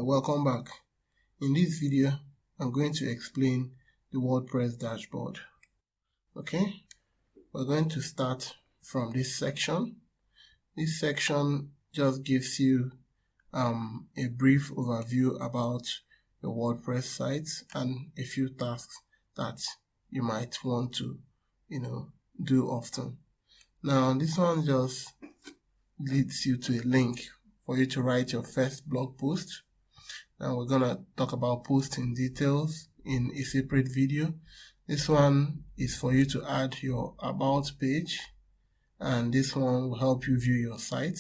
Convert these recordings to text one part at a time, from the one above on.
welcome back. In this video, I'm going to explain the WordPress dashboard. Okay, we're going to start from this section. This section just gives you a brief overview about your WordPress site and a few tasks that you might want to, do often. Now, this one just leads you to a link for you to write your first blog post. Now we're gonna talk about posting details in a separate video. This one is for you to add your about page, and this one will help you view your site.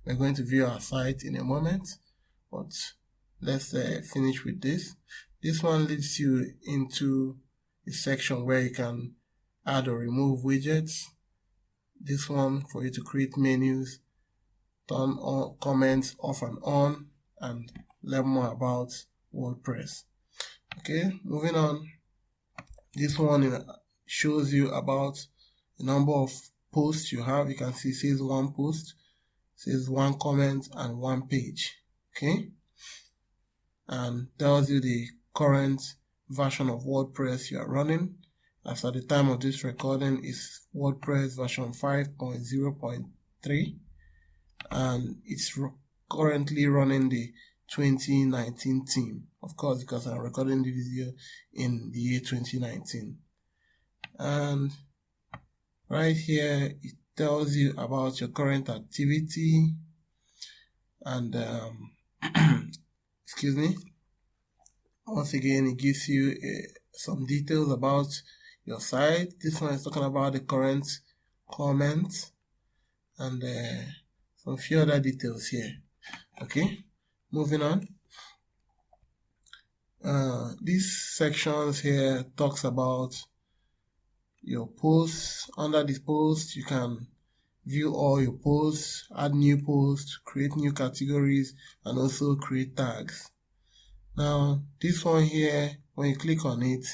We're going to view our site in a moment, but let's finish with this. This one leads you into a section where you can add or remove widgets. This one for you to create menus, turn on comments off and on, and learn more about WordPress. Okay, moving on. This one shows you about the number of posts you have. You can see it says one post, says one comment, and one page. Okay, and tells you the current version of WordPress you are running. As at the time of this recording is WordPress version 5.0.3, and it's currently running the 2019 theme, of course, because I'm recording the video in the year 2019. And right here it tells you about your current activity, and excuse me, once again it gives you some details about your site. This one is talking about the current comments and some few other details here. Okay, moving on. These sections here talks about your posts. Under this post, you can view all your posts, add new posts, create new categories, and also create tags. Now, this one here, when you click on it,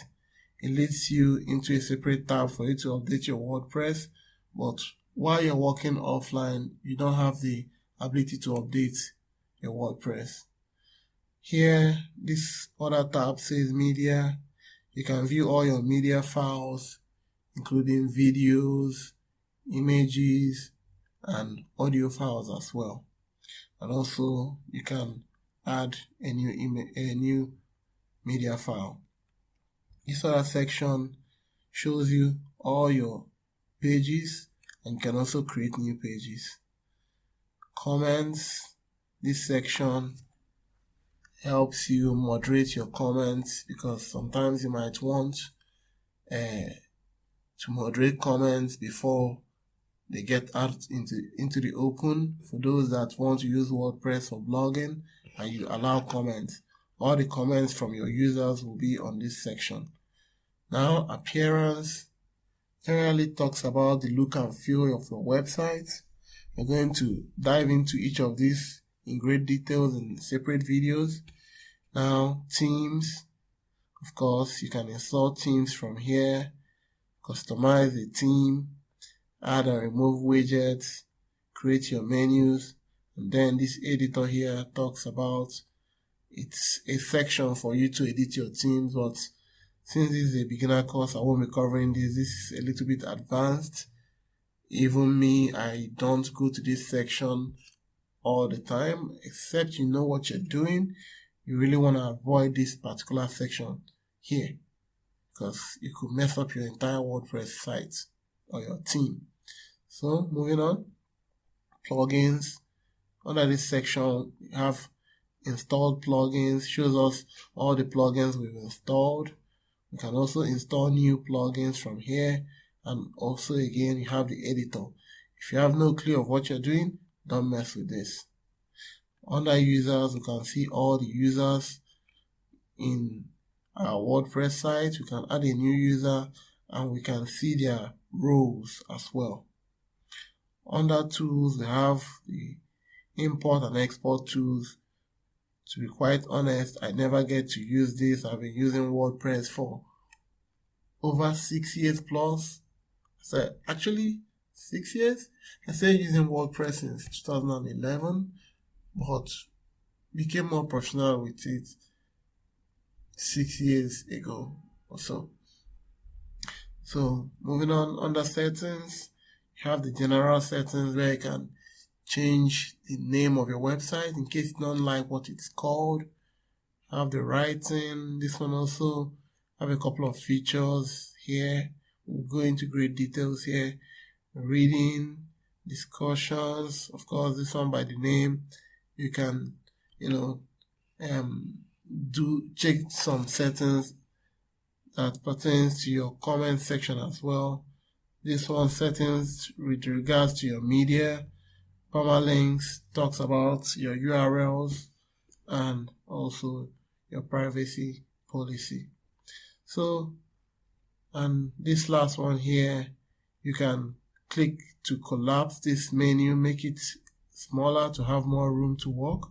it leads you into a separate tab for you to update your WordPress. But while you're working offline, you don't have the ability to update your WordPress. Here, this other tab says media. You can view all your media files, including videos, images, and audio files as well. And also, you can add a new media file. This other section shows you all your pages, and you can also create new pages. Comments. This section helps you moderate your comments, because sometimes you might want to moderate comments before they get out into the open. For those that want to use WordPress for blogging and you allow comments, all the comments from your users will be on this section. Now, appearance generally talks about the look and feel of your website. We're going to dive into each of these in great details in separate videos. Now, themes. Of course, you can install themes from here, customize the theme, add and remove widgets, create your menus, and then this editor here talks about, it's a section for you to edit your themes, but since this is a beginner course, I won't be covering this. This is a little bit advanced. Even me, I don't go to this section all the time, except you know what you're doing. You really want to avoid this particular section here, because it could mess up your entire WordPress site or your theme. So, moving on. Plugins. Under this section, we have installed plugins. Shows us all the plugins we've installed. You can also install new plugins from here, and also again you have the editor. If you have no clue of what you're doing, don't mess with this. Under users, we can see all the users in our WordPress site. We can add a new user, and we can see their roles as well. Under tools, we have the import and export tools. To be quite honest, I never get to use this. I've been using WordPress for over 6 years plus. So actually 6 years. I started using WordPress since 2011, but became more professional with it 6 years ago or so. So moving on, under settings, you have the general settings where you can change the name of your website in case you don't like what it's called. Have the writing. This one also have a couple of features here. We'll go into great details here. Reading, discussions, of course this one by the name. You can check some settings that pertains to your comment section as well. This one, settings with regards to your media. Permalinks talks about your URLs and also your privacy policy. So, and this last one here, you can click to collapse this menu, make it smaller to have more room to work.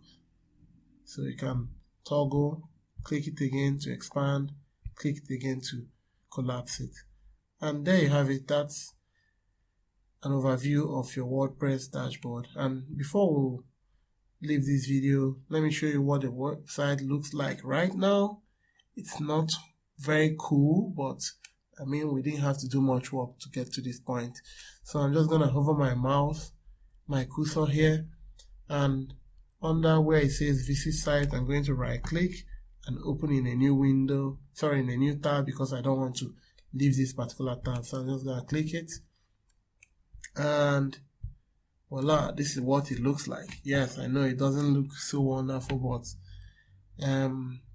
So you can toggle, click it again to expand, click it again to collapse it. And there you have it. That's an overview of your WordPress dashboard. And before we leave this video, let me show you what the website looks like right now. It's not very cool, but I mean, we didn't have to do much work to get to this point. So I'm just gonna hover my mouse, my cursor here, and under where it says visit site, I'm going to right click and open in a new window, in a new tab, because I don't want to leave this particular tab. So I'm just gonna click it, and voila, this is what it looks like. Yes, I know it doesn't look so wonderful, but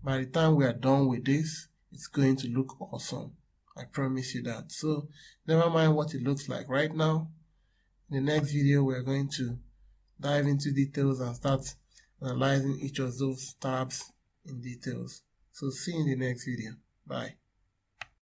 by the time we are done with this, it's going to look awesome. I promise you that. So never mind what it looks like right now. In the next video, we're going to dive into details and start analyzing each of those tabs in details. So see you in the next video. Bye.